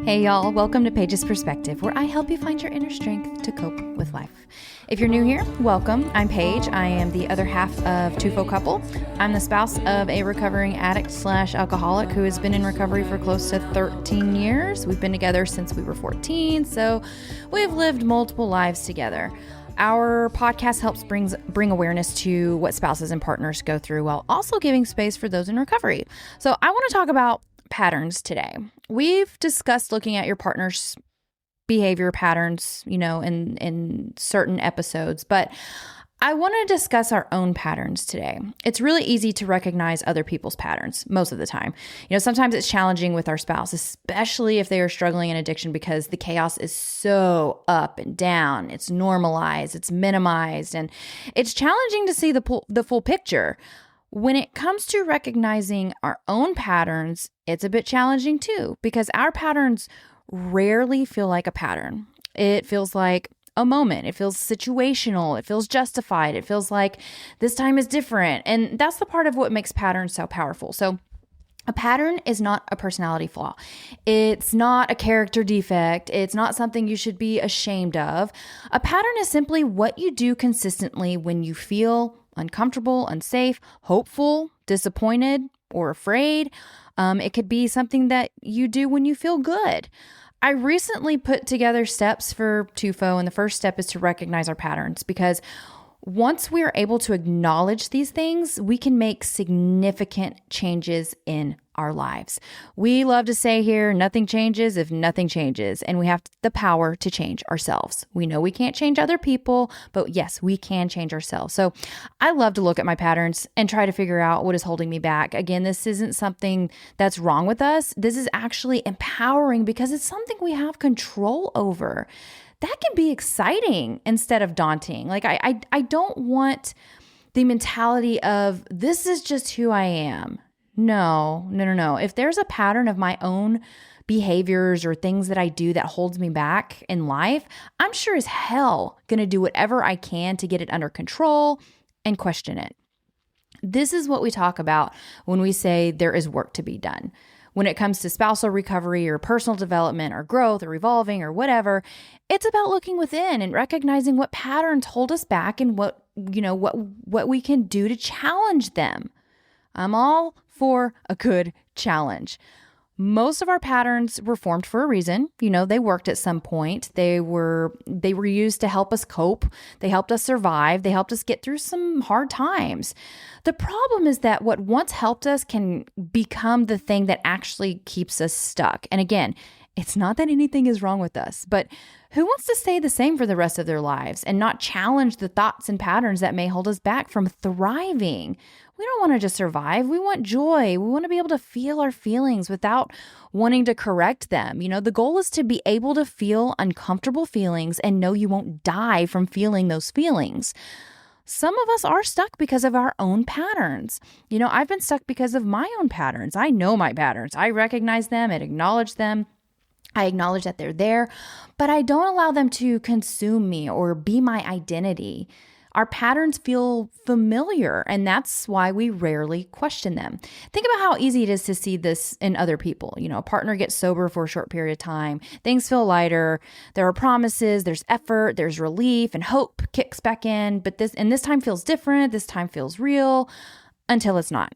Hey y'all, welcome to Paige's Perspective, where I help you find your inner strength to cope with life. If you're new here, welcome. I'm Paige. I am the other half of Tufo Couple. I'm the spouse of a recovering addict / alcoholic who has been in recovery for close to 13 years. We've been together since we were 14, so we've lived multiple lives together. Our podcast helps bring awareness to what spouses and partners go through while also giving space for those in recovery. So I want to talk about patterns today. We've discussed looking at your partner's behavior patterns, in certain episodes, but I want to discuss our own patterns today. It's really easy to recognize other people's patterns most of the time. Sometimes it's challenging with our spouse, especially if they are struggling in addiction because the chaos is so up and down. It's normalized, it's minimized, and it's challenging to see the full picture. When it comes to recognizing our own patterns, it's a bit challenging too, because our patterns rarely feel like a pattern. It feels like a moment. It feels situational. It feels justified. It feels like this time is different. And that's the part of what makes patterns so powerful. So a pattern is not a personality flaw. It's not a character defect. It's not something you should be ashamed of. A pattern is simply what you do consistently when you feel uncomfortable, unsafe, hopeful, disappointed, or afraid. It could be something that you do when you feel good. I recently put together steps for Tufo, and the first step is to recognize our patterns, because once we are able to acknowledge these things, we can make significant changes in our lives. We love to say here, nothing changes if nothing changes, and we have the power to change ourselves. We know we can't change other people, but yes, we can change ourselves. So I love to look at my patterns and try to figure out what is holding me back. Again, this isn't something that's wrong with us. This is actually empowering because it's something we have control over. That can be exciting instead of daunting. Like I don't want the mentality of this is just who I am. No. If there's a pattern of my own behaviors or things that I do that holds me back in life, I'm sure as hell going to do whatever I can to get it under control and question it. This is what we talk about when we say there is work to be done. When it comes to spousal recovery or personal development or growth or evolving or whatever, it's about looking within and recognizing what patterns hold us back and what we can do to challenge them. I'm all for a good challenge. Most of our patterns were formed for a reason. They worked at some point. They were used to help us cope. They helped us survive. They helped us get through some hard times. The problem is that what once helped us can become the thing that actually keeps us stuck. And again, it's not that anything is wrong with us, but who wants to stay the same for the rest of their lives and not challenge the thoughts and patterns that may hold us back from thriving? We don't want to just survive. We want joy. We want to be able to feel our feelings without wanting to correct them. The goal is to be able to feel uncomfortable feelings and know you won't die from feeling those feelings. Some of us are stuck because of our own patterns. I've been stuck because of my own patterns. I know my patterns. I recognize them and acknowledge them. I acknowledge that they're there, but I don't allow them to consume me or be my identity. Our patterns feel familiar, and that's why we rarely question them. Think about how easy it is to see this in other people. A partner gets sober for a short period of time. Things feel lighter. There are promises, there's effort, there's relief, and hope kicks back in. But this time feels different. This time feels real until it's not,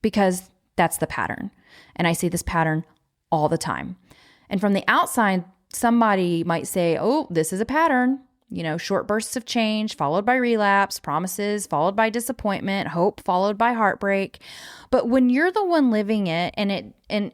because that's the pattern. And I see this pattern all the time. And from the outside, somebody might say, oh, this is a pattern. Short bursts of change followed by relapse, promises followed by disappointment, hope followed by heartbreak. But when you're the one living it and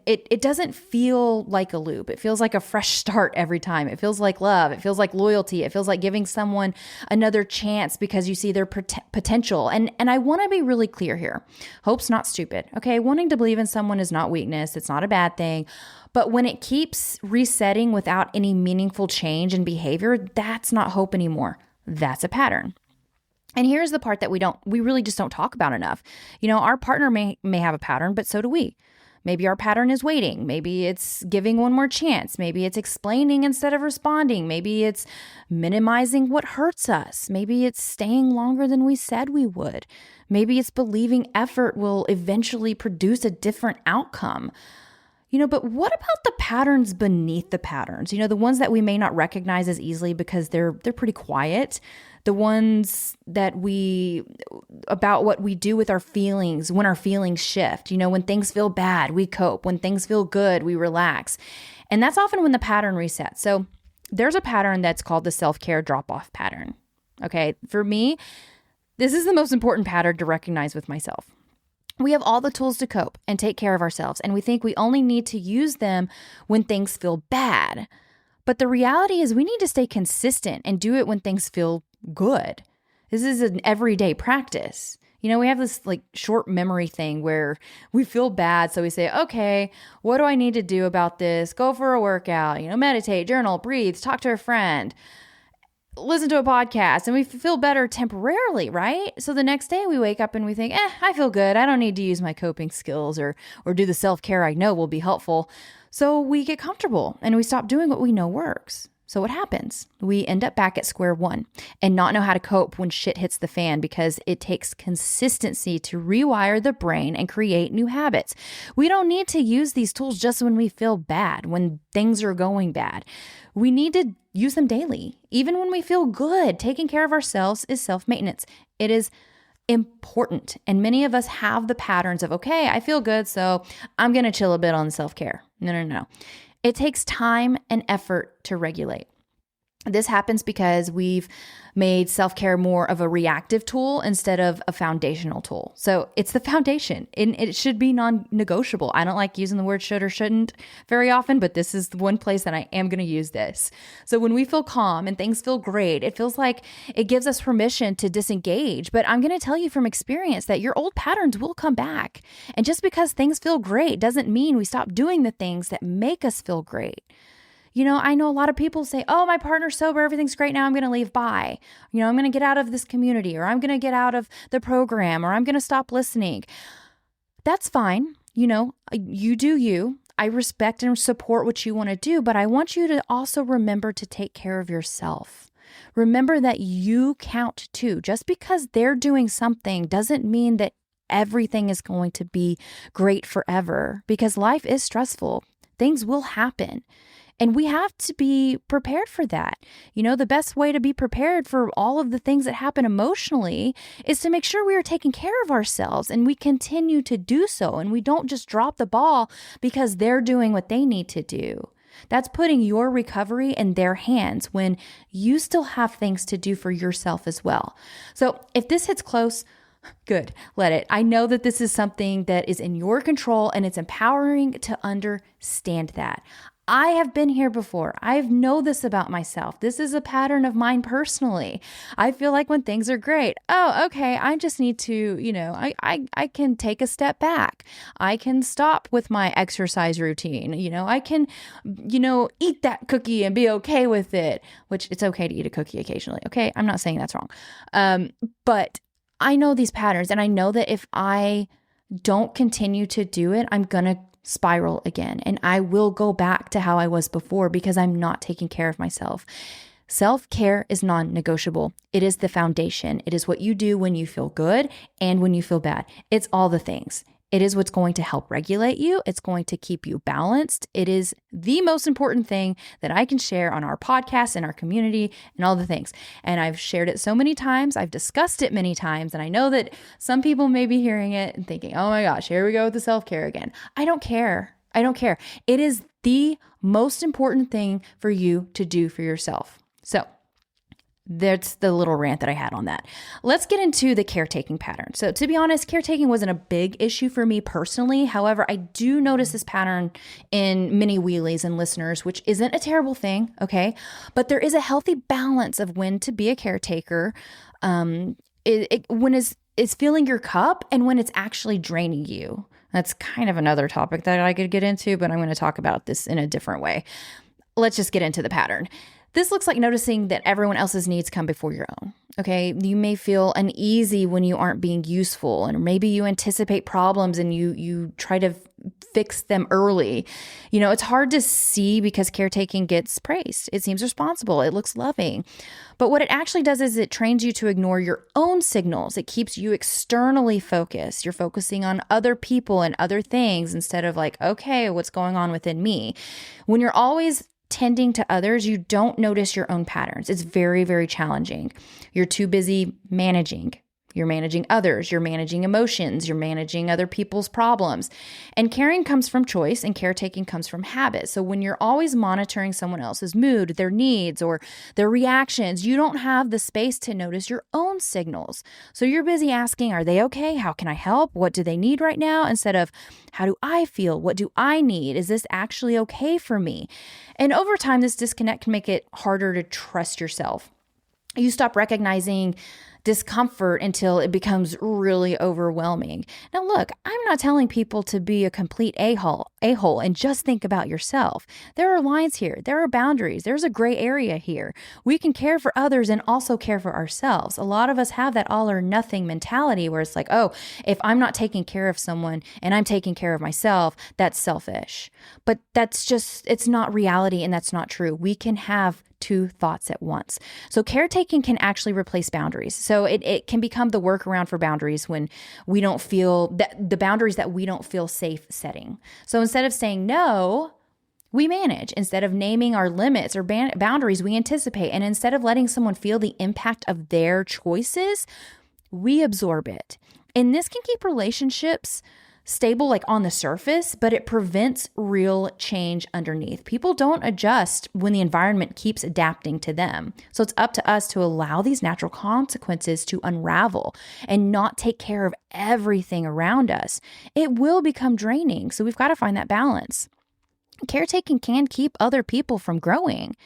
it doesn't feel like a loop. It feels like a fresh start every time. It feels like love. It feels like loyalty. It feels like giving someone another chance because you see their potential. And I want to be really clear here. Hope's not stupid. Okay. Wanting to believe in someone is not weakness. It's not a bad thing. But when it keeps resetting without any meaningful change in behavior, that's not hope anymore. That's a pattern. And here's the part that we really just don't talk about enough. Our partner may have a pattern, but so do we. Maybe our pattern is waiting. Maybe it's giving one more chance. Maybe it's explaining instead of responding. Maybe it's minimizing what hurts us. Maybe it's staying longer than we said we would. Maybe it's believing effort will eventually produce a different outcome. But what about the patterns beneath the patterns? The ones that we may not recognize as easily because they're pretty quiet. The ones that about what we do with our feelings when our feelings shift. When things feel bad, we cope. When things feel good, we relax. And that's often when the pattern resets. So there's a pattern that's called the self-care drop-off pattern. Okay, for me, this is the most important pattern to recognize with myself. We have all the tools to cope and take care of ourselves, and we think we only need to use them when things feel bad. But the reality is we need to stay consistent and do it when things feel good. This is an everyday practice. We have this short memory thing where we feel bad. So we say, okay, what do I need to do about this? Go for a workout, meditate, journal, breathe, talk to a friend, listen to a podcast, and we feel better temporarily, right? So the next day we wake up and we think, I feel good. I don't need to use my coping skills or do the self-care I know will be helpful. So we get comfortable and we stop doing what we know works. So what happens? We end up back at square one and not know how to cope when shit hits the fan because it takes consistency to rewire the brain and create new habits. We don't need to use these tools just when we feel bad, when things are going bad. We need to use them daily. Even when we feel good, taking care of ourselves is self-maintenance. It is important. And many of us have the patterns of, okay, I feel good, so I'm going to chill a bit on self-care. No. It takes time and effort to regulate. This happens because we've made self-care more of a reactive tool instead of a foundational tool. So it's the foundation and it should be non-negotiable. I don't like using the word should or shouldn't very often, but this is the one place that I am going to use this. So when we feel calm and things feel great, it feels like it gives us permission to disengage. But I'm going to tell you from experience that your old patterns will come back. And just because things feel great doesn't mean we stop doing the things that make us feel great. I know a lot of people say, oh, my partner's sober, everything's great now, I'm going to leave, bye. I'm going to get out of this community, or I'm going to get out of the program, or I'm going to stop listening. That's fine. You do you. I respect and support what you want to do, but I want you to also remember to take care of yourself. Remember that you count too. Just because they're doing something doesn't mean that everything is going to be great forever, because life is stressful. Things will happen. And we have to be prepared for that. The best way to be prepared for all of the things that happen emotionally is to make sure we are taking care of ourselves and we continue to do so. And we don't just drop the ball because they're doing what they need to do. That's putting your recovery in their hands when you still have things to do for yourself as well. So if this hits close, good, let it. I know that this is something that is in your control and it's empowering to understand that. I have been here before. I know this about myself. This is a pattern of mine personally. I feel like when things are great, oh, okay, I just need to, I can take a step back. I can stop with my exercise routine. I can, eat that cookie and be okay with it, which it's okay to eat a cookie occasionally. Okay. I'm not saying that's wrong. But I know these patterns, and I know that if I don't continue to do it, I'm going to spiral again. And I will go back to how I was before because I'm not taking care of myself. Self-care is non-negotiable. It is the foundation. It is what you do when you feel good and when you feel bad. It's all the things. It is what's going to help regulate you. It's going to keep you balanced. It is the most important thing that I can share on our podcast and our community and all the things. And I've shared it so many times. I've discussed it many times. And I know that some people may be hearing it and thinking, oh my gosh, here we go with the self-care again. I don't care. It is the most important thing for you to do for yourself. So that's the little rant that I had on that. Let's get into the caretaking pattern. So to be honest, caretaking wasn't a big issue for me personally. However, I do notice this pattern in many wheelies and listeners, which isn't a terrible thing, okay? But there is a healthy balance of when to be a caretaker, when it's filling your cup and when it's actually draining you. That's kind of another topic that I could get into, but I'm going to talk about this in a different way. Let's just get into the pattern. This looks like noticing that everyone else's needs come before your own. Okay, you may feel uneasy when you aren't being useful, and maybe you anticipate problems and you try to fix them early. It's hard to see because caretaking gets praised. It seems responsible. It looks loving. But what it actually does is it trains you to ignore your own signals. It keeps you externally focused. You're focusing on other people and other things instead of like, okay, what's going on within me? When you're always tending to others, you don't notice your own patterns. It's very, very challenging. You're too busy managing. You're managing others, you're managing emotions, you're managing other people's problems. And caring comes from choice and caretaking comes from habit. So when you're always monitoring someone else's mood, their needs, or their reactions, you don't have the space to notice your own signals. So you're busy asking, are they okay? How can I help? What do they need right now? Instead of, how do I feel? What do I need? Is this actually okay for me? And over time, this disconnect can make it harder to trust yourself. You stop recognizing discomfort until it becomes really overwhelming. Now, look, I'm not telling people to be a complete a-hole and just think about yourself. There are lines here. There are boundaries. There's a gray area here. We can care for others and also care for ourselves. A lot of us have that all or nothing mentality where it's like, oh, if I'm not taking care of someone and I'm taking care of myself, that's selfish. But it's not reality and that's not true. We can have two thoughts at once. So caretaking can actually replace boundaries. So it can become the workaround for boundaries when we don't feel that the boundaries that we don't feel safe setting. So instead of saying no, we manage. Instead of naming our limits or boundaries, we anticipate. And instead of letting someone feel the impact of their choices, we absorb it. And this can keep relationships stable, like on the surface, but it prevents real change underneath. People don't adjust when the environment keeps adapting to them. So it's up to us to allow these natural consequences to unravel and not take care of everything around us. It will become draining. So we've got to find that balance. Caretaking can keep other people from growing.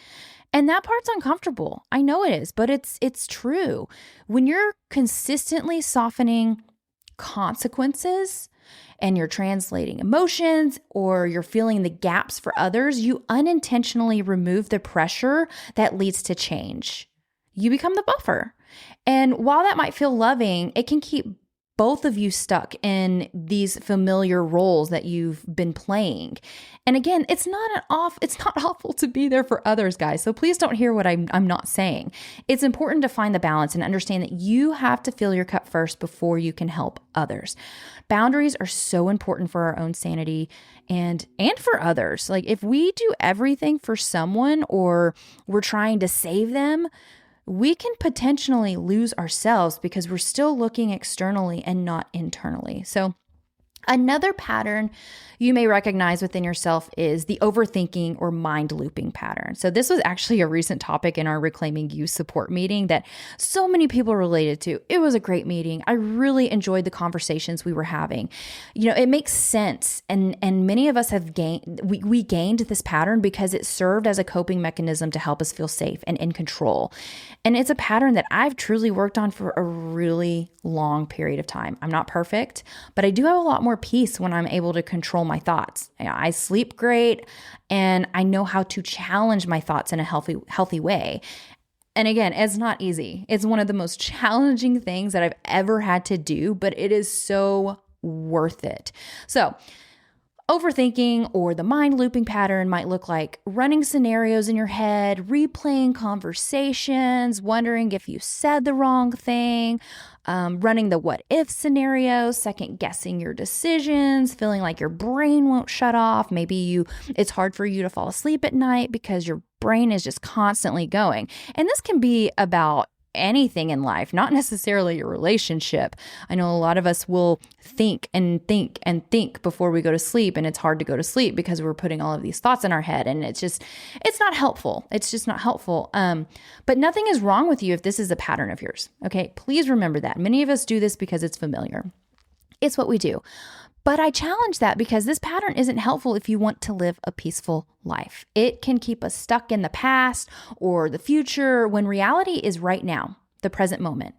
And that part's uncomfortable. I know it is, but it's true. When you're consistently softening consequences, and you're translating emotions or you're filling the gaps for others, you unintentionally remove the pressure that leads to change. You become the buffer. And while that might feel loving, it can keep both of you stuck in these familiar roles that you've been playing. And again, it's not awful to be there for others, guys. So please don't hear what I'm not saying. It's important to find the balance and understand that you have to fill your cup first before you can help others. Boundaries are so important for our own sanity and for others. Like if we do everything for someone or we're trying to save them, we can potentially lose ourselves because we're still looking externally and not internally. So another pattern you may recognize within yourself is the overthinking or mind looping pattern. So this was actually a recent topic in our Reclaiming You support meeting that so many people related to. It was a great meeting. I really enjoyed the conversations we were having. It makes sense. And many of us have we gained this pattern because it served as a coping mechanism to help us feel safe and in control. And it's a pattern that I've truly worked on for a really long period of time. I'm not perfect, but I do have a lot more peace when I'm able to control my thoughts. I sleep great and I know how to challenge my thoughts in a healthy way. And again, it's not easy. It's one of the most challenging things that I've ever had to do, but it is so worth it. So overthinking or the mind looping pattern might look like running scenarios in your head, replaying conversations, wondering if you said the wrong thing, running the what if scenario, second guessing your decisions, feeling like your brain won't shut off. Maybe it's hard for you to fall asleep at night because your brain is just constantly going. And this can be about anything in life, not necessarily your relationship. I know a lot of us will think and think and think before we go to sleep, and it's hard to go to sleep because we're putting all of these thoughts in our head, and it's not helpful. It's just not helpful. But nothing is wrong with you if this is a pattern of yours. Okay, please remember that. Many of us do this because it's familiar. It's what we do. But I challenge that because this pattern isn't helpful if you want to live a peaceful life. It can keep us stuck in the past or the future when reality is right now, the present moment.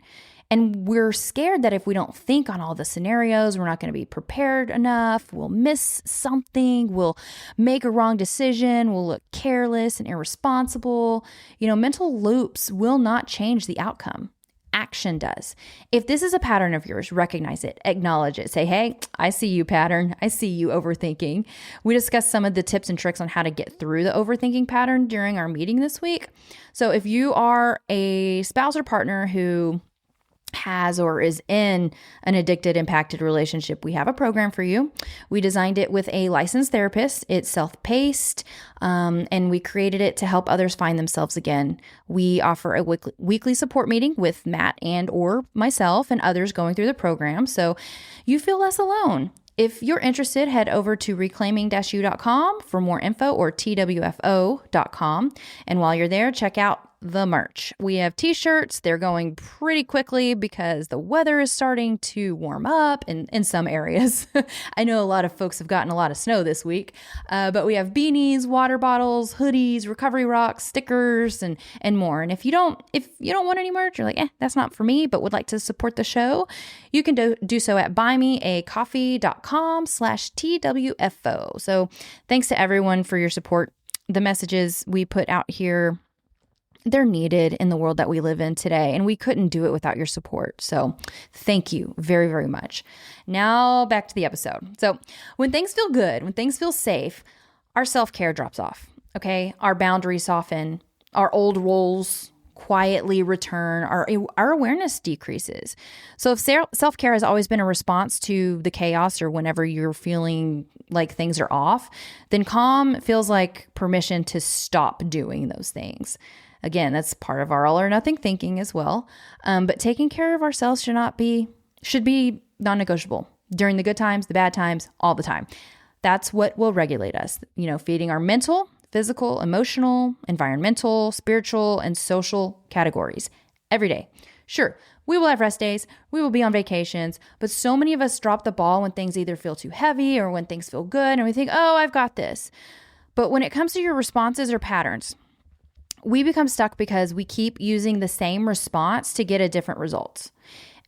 And we're scared that if we don't think on all the scenarios, we're not going to be prepared enough, we'll miss something, we'll make a wrong decision, we'll look careless and irresponsible. Mental loops will not change the outcome. action does. If this is a pattern of yours, recognize it, acknowledge it. Say, hey, I see you, pattern. I see you overthinking. We discussed some of the tips and tricks on how to get through the overthinking pattern during our meeting this week. So if you are a spouse or partner who has or is in an addicted, impacted relationship, we have a program for you. We designed it with a licensed therapist. It's self-paced, and we created it to help others find themselves again. We offer a weekly support meeting with Matt and or myself and others going through the program, so you feel less alone. If you're interested, head over to reclaiming-u.com for more info, or twfo.com. And while you're there, check out the merch. We have t-shirts. They're going pretty quickly because the weather is starting to warm up in some areas. I know a lot of folks have gotten a lot of snow this week, but we have beanies, water bottles, hoodies, recovery rocks, stickers, and more. And if you don't want any merch, you're like, that's not for me, but would like to support the show, you can do so at buymeacoffee.com/TWFO. So thanks to everyone for your support. The messages we put out here, they're needed in the world that we live in today, and we couldn't do it without your support. So thank you very, very much. Now back to the episode. So when things feel good, when things feel safe, our self-care drops off, okay? Our boundaries soften, our old roles quietly return, our awareness decreases. So if self-care has always been a response to the chaos or whenever you're feeling like things are off, then calm feels like permission to stop doing those things. Again, that's part of our all or nothing thinking as well. But taking care of ourselves should be non-negotiable during the good times, the bad times, all the time. That's what will regulate us. Feeding our mental, physical, emotional, environmental, spiritual, and social categories every day. Sure, we will have rest days, we will be on vacations, but so many of us drop the ball when things either feel too heavy or when things feel good and we think, oh, I've got this. But when it comes to your responses or patterns, we become stuck because we keep using the same response to get a different result.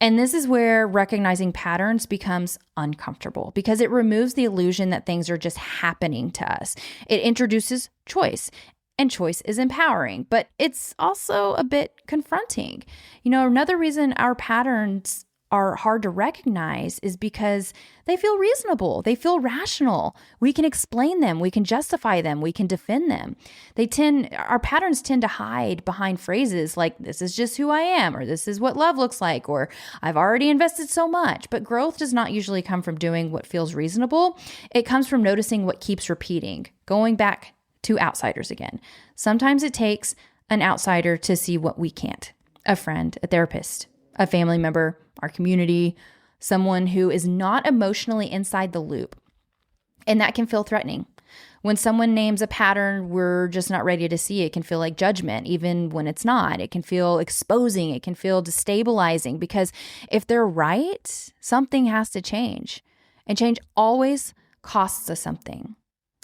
And this is where recognizing patterns becomes uncomfortable because it removes the illusion that things are just happening to us. It introduces choice, and choice is empowering, but it's also a bit confronting. Another reason our patterns are hard to recognize is because they feel reasonable. They feel rational. We can explain them. We can justify them. We can defend them. Our patterns tend to hide behind phrases like, this is just who I am, or this is what love looks like, or I've already invested so much. But growth does not usually come from doing what feels reasonable. It comes from noticing what keeps repeating, going back to outsiders again. Sometimes it takes an outsider to see what we can't. A friend, a therapist, a family member, our community, someone who is not emotionally inside the loop. And that can feel threatening. When someone names a pattern we're just not ready to see, it can feel like judgment, even when it's not. It can feel exposing. It can feel destabilizing because if they're right, something has to change. And change always costs us something.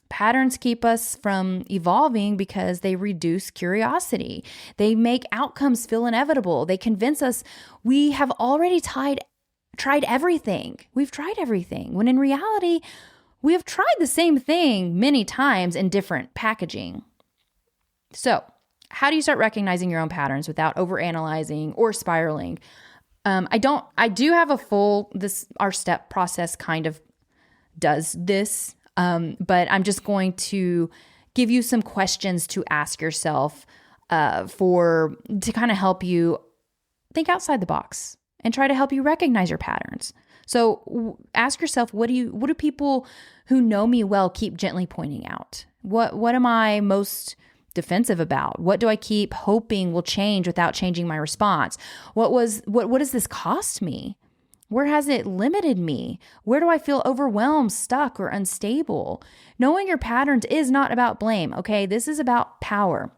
Patterns keep us from evolving because they reduce curiosity. They make outcomes feel inevitable. They convince us we have already tried everything. We've tried everything, when in reality, we have tried the same thing many times in different packaging. So, how do you start recognizing your own patterns without overanalyzing or spiraling? I do have our step process kind of does this. But I'm just going to give you some questions to ask yourself to kind of help you think outside the box and try to help you recognize your patterns. So ask yourself, what do people who know me well keep gently pointing out? What am I most defensive about? What do I keep hoping will change without changing my response? What does this cost me? Where has it limited me? Where do I feel overwhelmed, stuck, or unstable? Knowing your patterns is not about blame, okay? This is about power.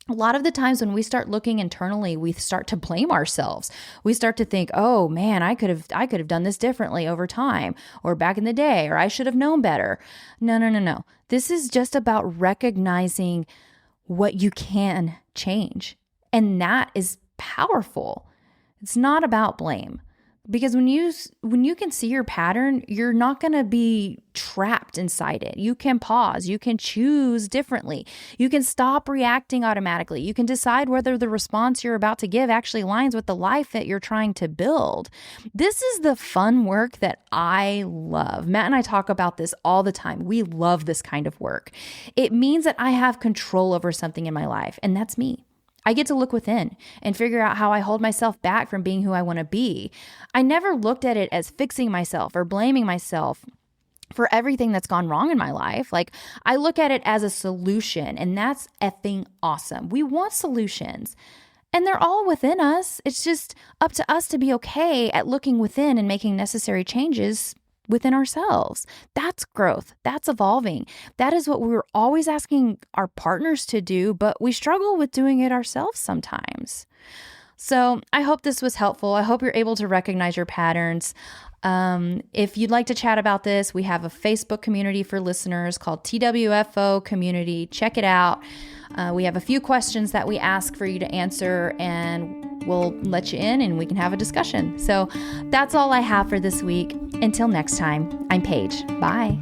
A lot of the times when we start looking internally, we start to blame ourselves. We start to think, oh man, I could have done this differently over time, or back in the day, or I should have known better. No. This is just about recognizing what you can change. And that is powerful. It's not about blame. Because when you can see your pattern, you're not going to be trapped inside it. You can pause. You can choose differently. You can stop reacting automatically. You can decide whether the response you're about to give actually aligns with the life that you're trying to build. This is the fun work that I love. Matt and I talk about this all the time. We love this kind of work. It means that I have control over something in my life, and that's me. I get to look within and figure out how I hold myself back from being who I want to be. I never looked at it as fixing myself or blaming myself for everything that's gone wrong in my life. Like, I look at it as a solution, and that's effing awesome. We want solutions, and they're all within us. It's just up to us to be okay at looking within and making necessary changes within ourselves. That's growth. That's evolving. That is what we're always asking our partners to do, but we struggle with doing it ourselves sometimes. So I hope this was helpful. I hope you're able to recognize your patterns. If you'd like to chat about this, we have a Facebook community for listeners called TWFO Community. Check it out. We have a few questions that we ask for you to answer, and we'll let you in and we can have a discussion. So that's all I have for this week. Until next time, I'm Paige. Bye.